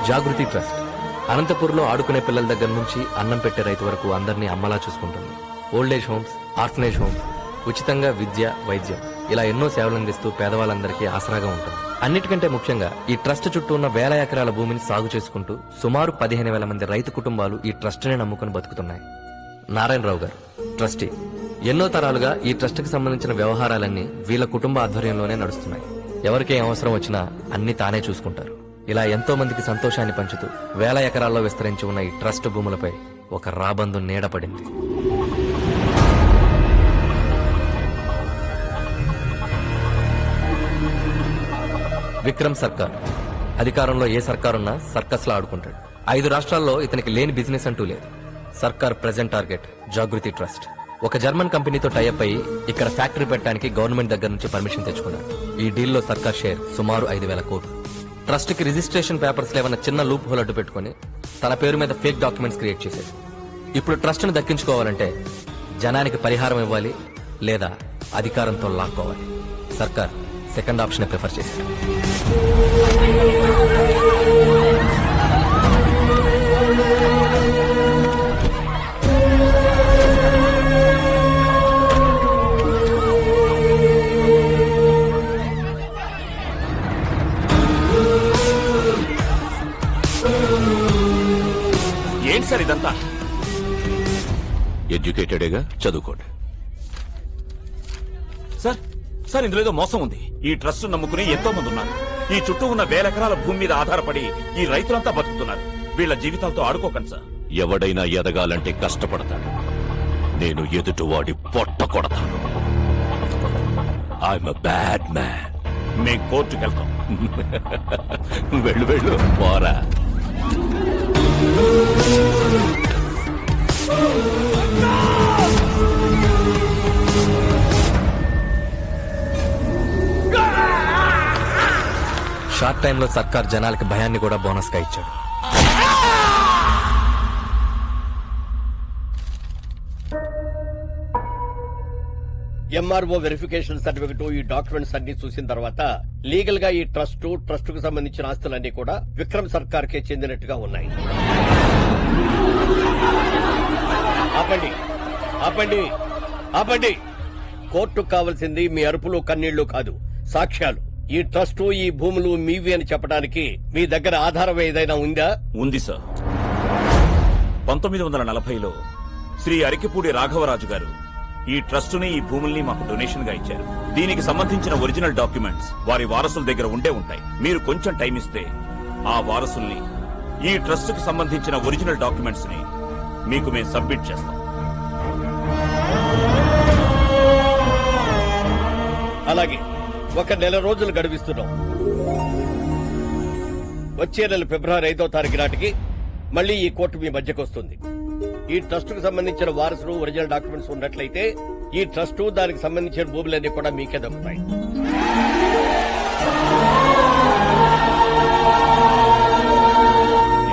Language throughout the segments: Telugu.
జాగృతి ట్రస్ట్ అనంతపూర్లో ఆడుకునే పిల్లల దగ్గర నుంచి అన్నం పెట్టే రైతు వరకు అందరినీ అమ్మలా చూసుకుంటుంది. ఓల్డేజ్ హోమ్స్, ఆర్ఫనేజ్ హోమ్స్, ఉచితంగా విద్య, వైద్యం ఇలా ఎన్నో సేవలు అందిస్తూ పేదవాళ్ళందరికీ ఆసరాగా ఉంటుంది. అన్నిటికంటే ముఖ్యంగా ఈ ట్రస్ట్ చుట్టూ ఉన్న వేల ఎకరాల భూమిని సాగు చేసుకుంటూ సుమారు 15,000 మంది రైతు కుటుంబాలు ఈ ట్రస్ట్ని నమ్ముకుని బతుకుతున్నాయి. నారాయణరావు గారు ట్రస్టీ. ఎన్నో తరాలుగా ఈ ట్రస్ట్ కి సంబంధించిన వ్యవహారాలన్నీ వీళ్ళ కుటుంబ ఆధ్వర్యంలోనే నడుస్తున్నాయి. ఎవరికేం అవసరం వచ్చినా అన్ని తానే చూసుకుంటారు. ఇలా ఎంతో మందికి సంతోషాన్ని పంచుతూ వేల ఎకరాల్లో విస్తరించి ఉన్న ఈ ట్రస్ట్ భూములపై ఒక రాబందు నీడపడింది. విక్రమ్ సర్కార్. అధికారంలో ఏ సర్కారున్నా సర్కస్ లా ఆడుకుంటాడు. 5 రాష్ట్రాల్లో ఇతనికి లేని బిజినెస్ అంటూ లేదు. సర్కార్ ప్రెజెంట్ టార్గెట్ జాగృతి ట్రస్ట్. ఒక జర్మన్ కంపెనీతో టైఅప్ అయ్యి ఇక్కడ ఫ్యాక్టరీ పెట్టడానికి గవర్నమెంట్ దగ్గర నుంచి పర్మిషన్ తెచ్చుకున్నారు. ఈ డీల్లో సర్కార్ షేర్ సుమారు 5,000 కోట్లు. ట్రస్ట్ కి రిజిస్ట్రేషన్ పేపర్స్ లేవన్న చిన్న లూప్ హోల్ అడ్డు పెట్టుకుని తన పేరు మీద ఫేక్ డాక్యుమెంట్స్ క్రియేట్ చేశారు. ఇప్పుడు ట్రస్ట్ ను దక్కించుకోవాలంటే జనానికి పరిహారం ఇవ్వాలి, లేదా అధికారంతో లాక్కోవాలి. సర్కార్ సెకండ్ ఆప్షన్ ప్రిఫర్ చేశారు. ఏంటి సార్ ఇదంతా? ఎడ్యుకేటెడేగా, చదువుకోండి. సార్ సార్ ఇందులో ఏదో మోసం ఉంది. ఈ ట్రస్ట్ నమ్ముకుని ఎంతో మంది ఉన్నారు. ఈ చుట్టూ ఉన్న వేల ఎకరాల భూమి మీద ఆధారపడి ఈ రైతులంతా బతుకుతున్నారు. వీళ్ళ జీవితాలతో ఆడుకోకండి సార్. ఎవడైనా ఎదగాలంటే కష్టపడతాడు. నేను ఎదుటివాడి పొట్ట కొడతాను. I'm a bad man. మేం కోర్టుకు వెళ్తాం. వెళ్ళు వెళ్ళు, పోరా. షార్ట్ టైంలో సర్కార్ జనాలకి భయాన్ని కూడా బోనస్ గా ఇచ్చాడు. ఎంఆర్ఓ వెరిఫికేషన్ సర్టిఫికెట్, ఈ డాక్యుమెంట్స్ అన్ని చూసిన తర్వాత లీగల్ గా ఈ ట్రస్ట్ కు సంబంధించిన ఆస్తులన్నీ కూడా విక్రమ్ సర్కార్ కే చెందినట్టుగా ఉన్నాయి. ఆపండి ఆపండి ఆపండి. కోర్టుకు కావాల్సింది మీ అరుపులు కన్నీళ్లు కాదు, సాక్ష్యాలు. ఈ ట్రస్ట్, ఈ భూములు మీవి అని చెప్పడానికి మీ దగ్గర ఆధారం ఏదైనా ఉందా? ఉంది సార్. 1940లో శ్రీ అరికిపూడి రాఘవరాజు గారు ఈ ట్రస్టుని, ఈ భూముల్ని మాకు డొనేషన్ గా ఇచ్చారు. దీనికి సంబంధించిన ఒరిజినల్ డాక్యుమెంట్స్ వారి వారసుల దగ్గర ఉండే ఉంటాయి. మీరు కొంచెం టైం ఇస్తే ఆ వారసుల్ని, ఈ ట్రస్ట్ కి సంబంధించిన ఒరిజినల్ డాక్యుమెంట్స్ ని మీకు మేము సబ్మిట్ చేస్తాం. అలాగే 1 నెల రోజులు గడువిస్తున్నాం. వచ్చే నెల ఫిబ్రవరి 5వ తారీఖు నాటికి మళ్లీ ఈ కోర్టు మీ మధ్యకు వస్తుంది. ఈ ట్రస్ట్ కు సంబంధించిన వారసులు, ఒరిజినల్ డాక్యుమెంట్స్ ఉన్నట్లయితే ఈ ట్రస్ట్, దానికి సంబంధించిన భూములన్నీ కూడా మీకే దక్కుతాయి.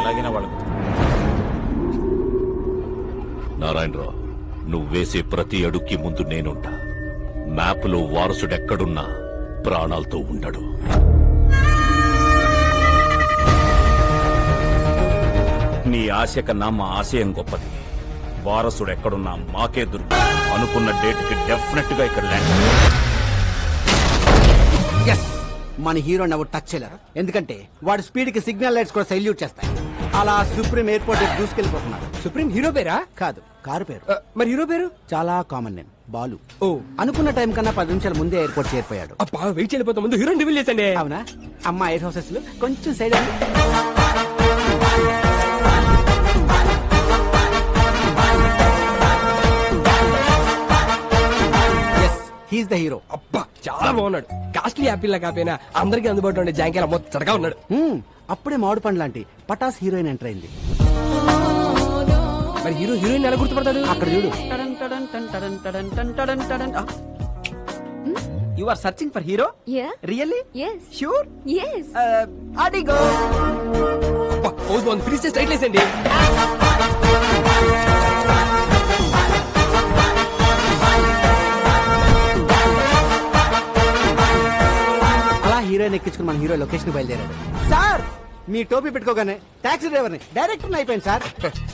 ఎలాగైనా వాళ్ళకు నారాయణరావు, నువ్వు వేసే ప్రతి అడుక్కి ముందు నేనుంటా. మ్యాప్లో వారసుడెక్కడున్నా ప్రాణాలతో ఉండడు. నీ ఆశ కన్నా మా ఆశయం గొప్పది. వారసుడు ఎక్కడున్నా మాకే దుర్గు. అనుకున్న డేట్ కి డెఫినెట్ గా ఇక్కడ ల్యాండ్. మన హీరో నవ్వు టచ్ చేయలేరు, ఎందుకంటే వాడి స్పీడ్ కి సిగ్నల్ లైట్స్ కూడా సైల్యూట్ చేస్తాయి. అలా సుప్రీం ఎయిర్పోర్ట్ దూసుకెళ్లిపోతున్నారు. సుప్రీం హీరో పేరా? కాదు, కారు పేరు. మరి హీరో పేరు? చాలా కామన్ నేమ్, బాలు. ఓ, అనుకున్న టైం కన్నా 10 నిమిషాల ముందే ఎయిర్పోర్ట్ చేరిపోయాడు. అబ్బా, వెయిట్ చేయలేకపోతా, ముందు హీరోని రివీల్ చేసండి. అవునా? అమ్మా ఎయిర్ హౌసెస్ లో కొంచెం సైడ్ హీస్ ద హీరో. అబ్బా, చాలా బాగున్నాడు. కాస్ట్లీ యాపిల్ లా కాపోయినా అందరికీ అందుబాటులో ఉండే జాంకేలా మొత్తగా ఉన్నాడు. అప్పుడే మామిడి పండు లాంటి పటాస్ హీరోయిన్ ఎంటర్ అయింది. మరి హీరోయిన్ ఎలా గుర్తుపడతాడు? అక్కడ చూడు. You are searching for hero? Yeah. Really? Yes. Sure? Yes. Adigo. అబ్బా, పోజ్ బాగుంది. ఫినిష్ చేసి స్ట్రైట్ లేసండి. అలా హీరోయిన్ ఎక్కించుకుని మన హీరో లొకేషన్ బయలుదేరాడు. సార్, మీ టోపీ పెట్టుకోగానే టాక్సీ డ్రైవర్ని డైరెక్టర్ అయిపోయింది sir.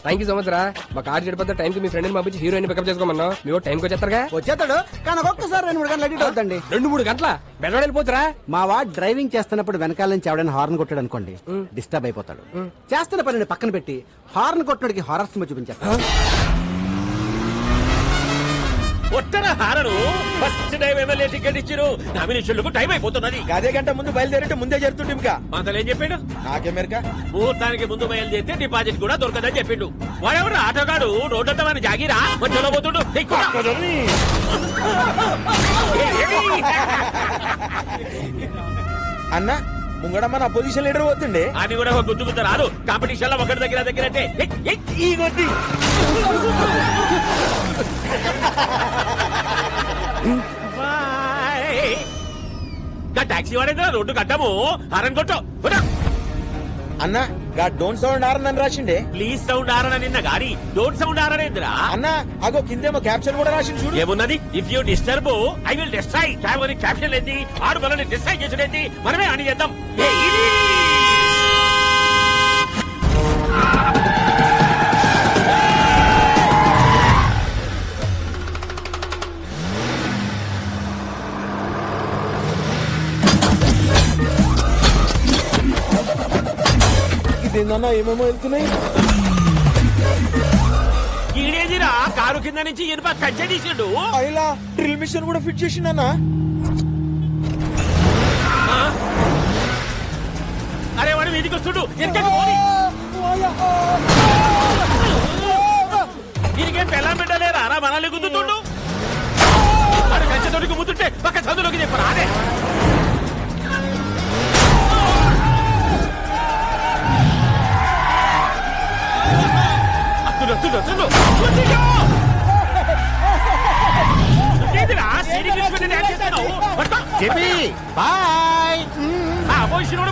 Thank you so much రా. మా కార్ చెడిపోతే టైం కి మీ ఫ్రెండ్ పంపించి హీరోయిన్ పికప్ చేసుకోమన్నా. మీ టైంకి వచ్చేస్తారుగా. వచ్చేస్తాడు కానీ ఒక్కొక్కసారి 2-3 గంటలు అడిట్ అవుతుందండి. 2-3 గంటల బెడవాడ వెళ్ళిపోతురా. మా వాడు డ్రైవింగ్ చేస్తున్నప్పుడు వెనకాల నుంచి ఎవడైనా హార్న్ కొట్టాడు అనుకోండి, డిస్టర్బ్ అయిపోతాడు. చేస్తున్న పనిని పక్కన పెట్టి హార్న్ కొట్టినడికి హారర్ సినిమా చూపించారు. ఒట్టన హారను ఫస్ట్ టైం ఎమ్మెల్యే టికెట్ ఇచ్చిరు. నామినేషన్లకు టైం అయిపోతున్నది. అదే గంట ముందు బయలుదేరితే ముందే జరుగుతుంది ఇంకా. మాతలు ఏం చెప్పాడు? నాకెమెరికా ముహూర్తానికి ముందు బయలుదేరితే డిపాజిట్ కూడా దొరకదని చెప్పిండు. వాడెవడు ఆటోగాడు రోడ్డంతా మన జాగిరా మధ్యలో పోతుండు. అన్న ముంగడ మన అపోజిషన్ లీడర్ పోతుండే. అని కూడా ఒక గుర్తుకుంటా రాదు. కాంపిటీషన్ లో ఒకటి దగ్గర అంటే ఈ కొద్ది టాక్సీ వాడేదా రోడ్డు కట్టాము హారన్ కొట్టు. అన్న గా డోంట్ సౌండ్ ఆర్ అని రాసిండే. ప్లీజ్ సౌండ్ ఆరన నిన్న గాని డోంట్ సౌండ్ ఆరనేంద్రా. అన్న అగో కిందేమో క్యాప్షన్ కూడా రాసింది చూడు. ఏమున్నది? If you disturb I will destroy. Caption ఏంటి? ఆడు మనల్ని డిస్ట్రాయ్ చేసుడేంటి? మనమే అని చేద్దాం. ఇదేందన్నా ఏమేమో వెళ్తున్నాయి. ఈడేదిరా కారు కింద నుంచి ఇనుప కచ్చే తీసిండు. అయిలా డ్రిల్ మిషన్ కూడా ఫిట్ చేసిండన్నా. అరే వాడు వీధికి వస్తుడు. దీనికేం పెళ్ళం పెట్టలేరా రా మనల్ని గుద్దుతుండు. వాడు కంచెతోటికి ముద్దుంటే పక్క చదువులోకి చెప్పరా. అదే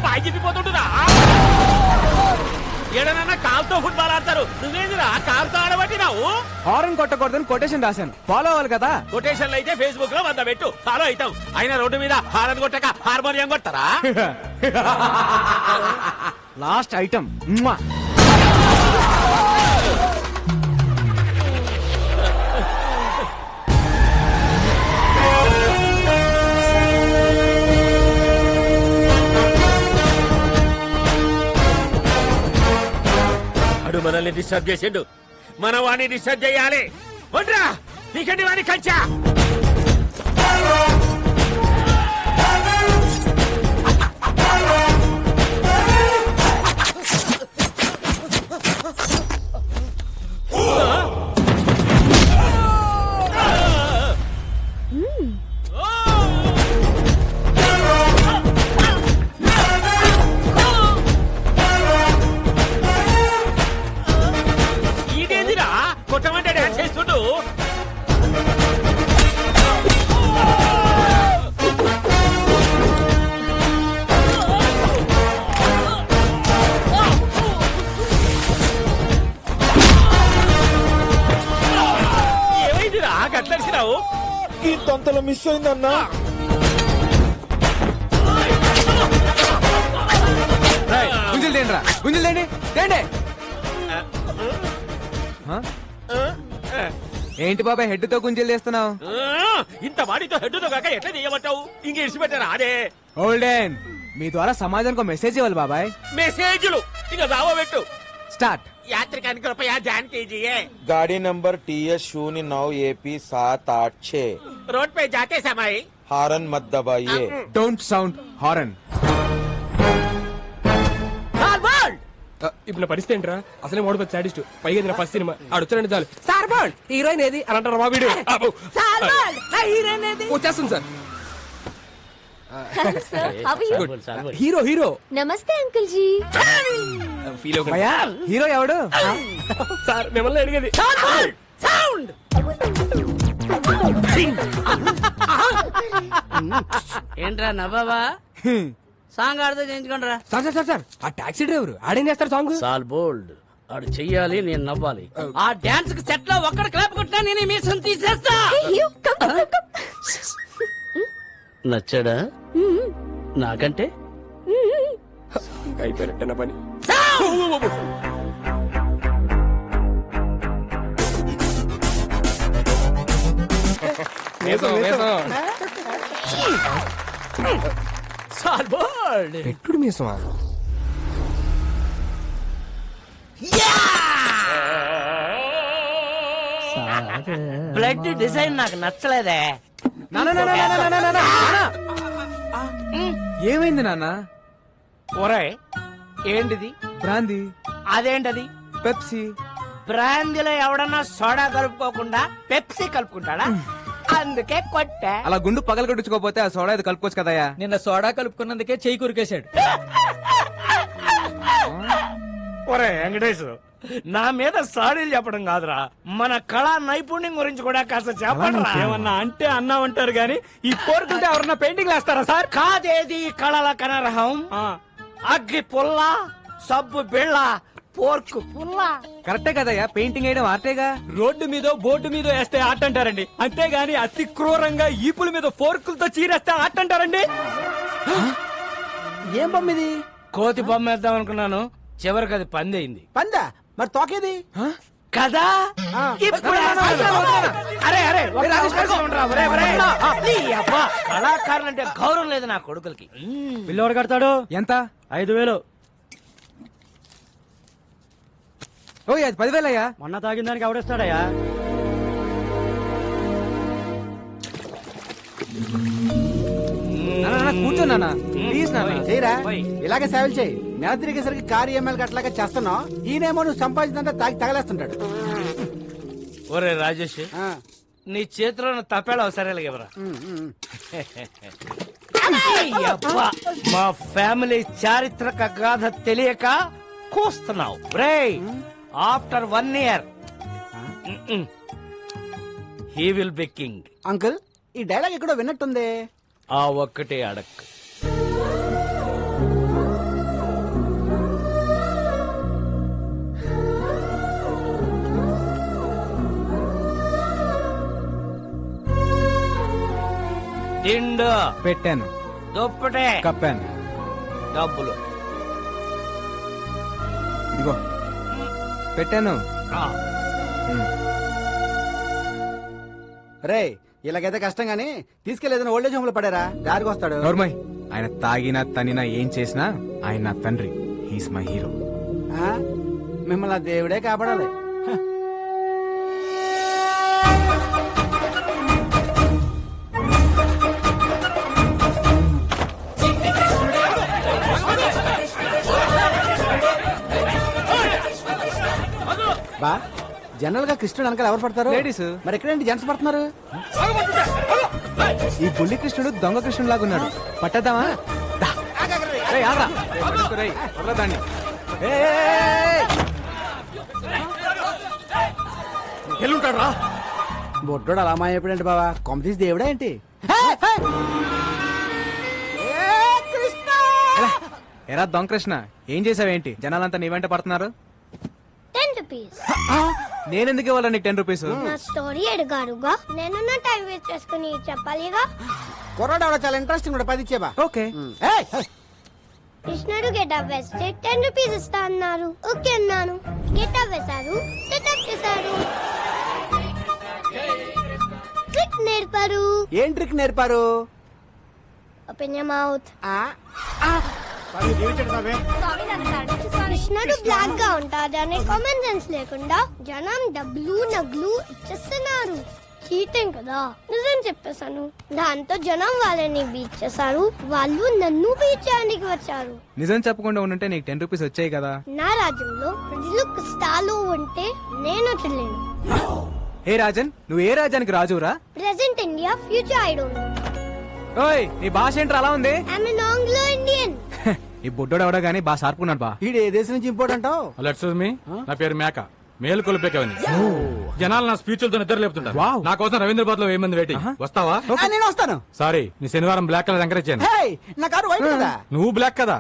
బాయ్ చెప్పిపోతుంటురా. ఏడనన్నా కాలుతో ఫుట్బాల్ ఆడతారు. నువ్వేందిరా కాలుతో ఆడబట్టినావు? హారన్ కొట్టకూడదని కొటేషన్ రాశాను. ఫాలో అవ్వాలి కదా. కొటేషన్లు అయితే ఫేస్బుక్ లో 100 పెట్టు, ఫాలో అవుతాం. అయినా రోడ్డు మీద హారన్ కొట్టక హార్మోనియం కొడతారా? లాస్ట్ ఐటమ్ అడు మనల్ని డిస్టర్బ్ చేసిండు. మన వాడిని డిస్టర్బ్ చేయాలి. వడ్రా నీకండి వాడిని కంచా. ఇదేందిరా కొట్టమంటే డాన్స్ చేస్తుండు. ఏమైందిరా గట్లరిసినావు? ఈ తొంతలో మిస్ అయిందన్నా. గుంజలు తేండిరా, గుంజలు తేండి తేండి. ఏంటి బాబాయ్ హెడ్ తో గుంజలు చేస్తున్నావు? ఇంత వాడితో హెడ్డుతో కాక ఎట్లా చేయమంటావు? ఇంక ఇడిచిపెట్టారా? అదే ఓల్డెన్ మీ ద్వారా సమాజానికి మెసేజ్ ఇవ్వాలి బాబాయ్. మెసేజ్లు ఇక పెట్టు. స్టార్ట్. యాత్రికానికి రూపాయ జాన్ कीजिए. गाड़ी नंबर TS09 AP 786. रोड पे जाते समय हारन मत दबाइए. Don't sound horn. ఇప్పుడు నా పరిస్థితి ఏంట్రా? అసలే మోడీ పెద్ద సాడిస్ట్. పైగా ఇది నా ఫస్ట్ సినిమా. ఆడు వచ్చారంటే చాలు సార్ బాల్ హీరోయిన్ ఏది అని అంటారు. మా వీడియో వచ్చేస్తుంది సార్. హీరో హీరో నమస్తే అంకుల్ జీ. ఫీల్ హీరో ఎవడు సార్? మిమ్మల్ని అడిగేది. ఏంట్రా నవ్వావా? సాంగ్ ఆడితే చేయించుకోండిరా. సార్ సార్ సార్ సార్ ఆ టాక్సీ డ్రైవర్ ఆడేం చేస్తారు సాంగ్? సాల్ బోల్డ్ ఆడు చెయ్యాలి, నేను నవ్వాలి. ఆ డాన్స్ కి సెట్ లో ఒక్కడ క్లాప్ కొట్టినా నేను మీసం తీసేస్తా. నచ్చాడా నాకంటే? ఇక అయిపోయినట్టేనా పని. వేసం, వేసం. పెట్టుడు మీసమా? బ్లడ్ డిజైన్ నాకు నచ్చలేదే. ఏమైంది నాన్న? ఒరే ఏంటిది? బ్రాందీ, అదేంటది? పెప్సీ. బ్రాందీలో ఎవడన్నా సోడా కలుపుకోకుండా పెప్సీ కలుపుకుంటాడా? అందుకే కొట్టా. అలా గుండు పగలు కొట్టించుకోపోతే ఆ సోడా ఇది కలుపుకోవచ్చు కదయ్యా. నిన్న సోడా కలుపుకున్నందుకే చెయ్యి కురికేశాడు. ఒరే వెంకటేష్, నా మీద సాడీలు చెప్పడం కాదురా, మన కళా నైపుణ్యం గురించి కూడా కాస్త చెప్పండి. ఏమన్నా అంటే అన్నామంటారు గాని ఈ కోరుకుంటే ఎవరన్నా పెయింటింగ్ వేస్తారా సార్? కాదేది కళల కనరహం. అగ్గి పుల్ల, సబ్బు బిళ్ళ, పోర్కు పుల్ల. కరెక్టే కదయ్యా, పెయింటింగ్ వేయడం ఆర్టేగా. రోడ్డు మీద బోర్డు మీద వేస్తే ఆట అంటారండి, అంతేగాని అతి క్రూరంగా ఈపుల మీద ఫోర్కులతో చీరేస్తే ఆట అంటారండి. ఏం బొమ్మిది? కోతి బొమ్మ వేద్దాం అనుకున్నాను, చివరికి అది పందయింది. పందా? మరి తోకేది? కదా ఇప్పుడు అరే అరే ఒక్క అవకాశం ఉండరా, ఒరే, ఒరే. నీ అబ్బా, కళాకారులు అంటే గౌరవం లేదు నా కొడుకులకి. బిల్లు ఎవరు కడతాడు? ఎంత? 5,000. ఓ అది 10,000 అయ్యా. మొన్న తాగిన దానికి ఎవడేస్తాడయ్యా? కూర్చో నాన్న, ప్లీజ్ నాన్న. చేయరా, ఇలాగే సేవలు చేయి. నెల తిరిగేసరికి కారు ఎమ్మెల్యే అట్లాగా చేస్తున్నావు. ఈయనేమో నువ్వు సంపాదించంతా తాగి తగలేస్తుంటాడు. ఒరే రాజేష్, ఆ, నీ చేతిలో తప్పేళ అవసరాలు ఎవరా? మా ఫ్యామిలీ చారిత్రక గాథ తెలియక కూస్తున్నావు. రే after 1 year he will be king. Uncle ఈ డైలాగ్ ఎక్కడో విన్నట్టుంది. ఆ ఒక్కటే అడక్. దిండు పెట్టాను, దుప్పటే కప్పాను. డబ్బులు ఇదిగో పెట్టాను. ఆ, రే ఇలాగైతే కష్టం గానీ తీసుకెళ్లేదని ఓల్డేజ్ హోమ్ లో పడారా, దారికి వస్తాడు. నోర్మయ్, ఆయన తాగినా తనినా ఏం చేసినా ఆయన నా తండ్రి. He's my hero. ఆ, మిమ్మల్ని ఆ దేవుడే కాపాడాలి. బా జనరల్ గా కృష్ణుడు వెనకాల ఎవరు పడతారు? లేడీస్. మరి ఎక్కడేంటి జెంట్స్ పడుతున్నారు? ఈ బుల్లి కృష్ణుడు దొంగ కృష్ణుడు లాగున్నాడు. పట్టద్దామా? ఎల్లుంటాడు రా. బొడ్డోడు అలా మాయపడండి బావా, కొమ్మ తీసి దేవుడా ఏంటి? ఎరా దొంగ కృష్ణ, ఏం చేసావేంటి? జనాలంతా నీ వెంట పడుతున్నారు. 10 rupees. నేనెందుకు ఇవ్వాలి నీకు 10 రూపీస్? నా స్టోరీ అడిగారుగా, నేను నా టైం వేస్ట్ చేసుకుని చెప్పాలిగా. కుర్రాడు ఎవడో చాలా ఇంట్రెస్టింగ్ కూడా 10 ఇచ్చేబా. ఓకే. కృష్ణుడు గెటప్ వేస్తే 10 rupees ఇస్తా అన్నారు. ఓకే అన్నాను. గెటప్ వేశారు, సెటప్ చేశారు, ట్రిక్ నేర్పారు. ఏం ట్రిక్ నేర్పారు? Open your mouth. ఆ, కృష్ణుడు బ్లాక్ గా ఉంటాడనే కామన్ సెన్స్ లేకుండా జనం డబ్బులు నగ్లు ఇచ్చేస్తున్నారు. చీటింగ్ కదా. నిజం చెప్పేశాను. దాంతో జనం వాళ్ళని బీచ్ చేశారు, వాళ్ళు నన్ను బీచ్ చేయడానికి వచ్చారు. నిజం చెప్పకుండా ఉండుంటే నీకు 10 రూపీస్ వచ్చాయి కదా. నా రాజ్యంలో ప్రజలు కష్టాలు ఉంటే నేను చెల్లేను. హే రాజన్, నువ్వు ఏ రాజ్యానికి రాజురా? Present India, future I don't know. ఓయ్, నీ భాష ఏంట్రా అలా ఉంది? I am Anglo Indian. ఈ బుడ్డోడు ఎవడో గానీ బాగా షార్పుకున్నాడు బా. వీడు ఏ దేశం నుంచి ఇంపోర్ట్ అంటావు? నా పేరు మేక, మేలు కొలిపేకవని. జనాలు నా స్పీచ్లతో నిద్ర లేపుతుంటారు. వావ్. నా కోసం రవీంద్రబాద్ లో 1000 మంది వెయిటింగ్. వస్తావా? నేను వస్తాను. సారీ, నీ శనివారం బ్లాక్ కలర్ ఎంకరేజ్ చేయను. హే, నా కారు వైట్ కదా. నువ్వు బ్లాక్ కదా.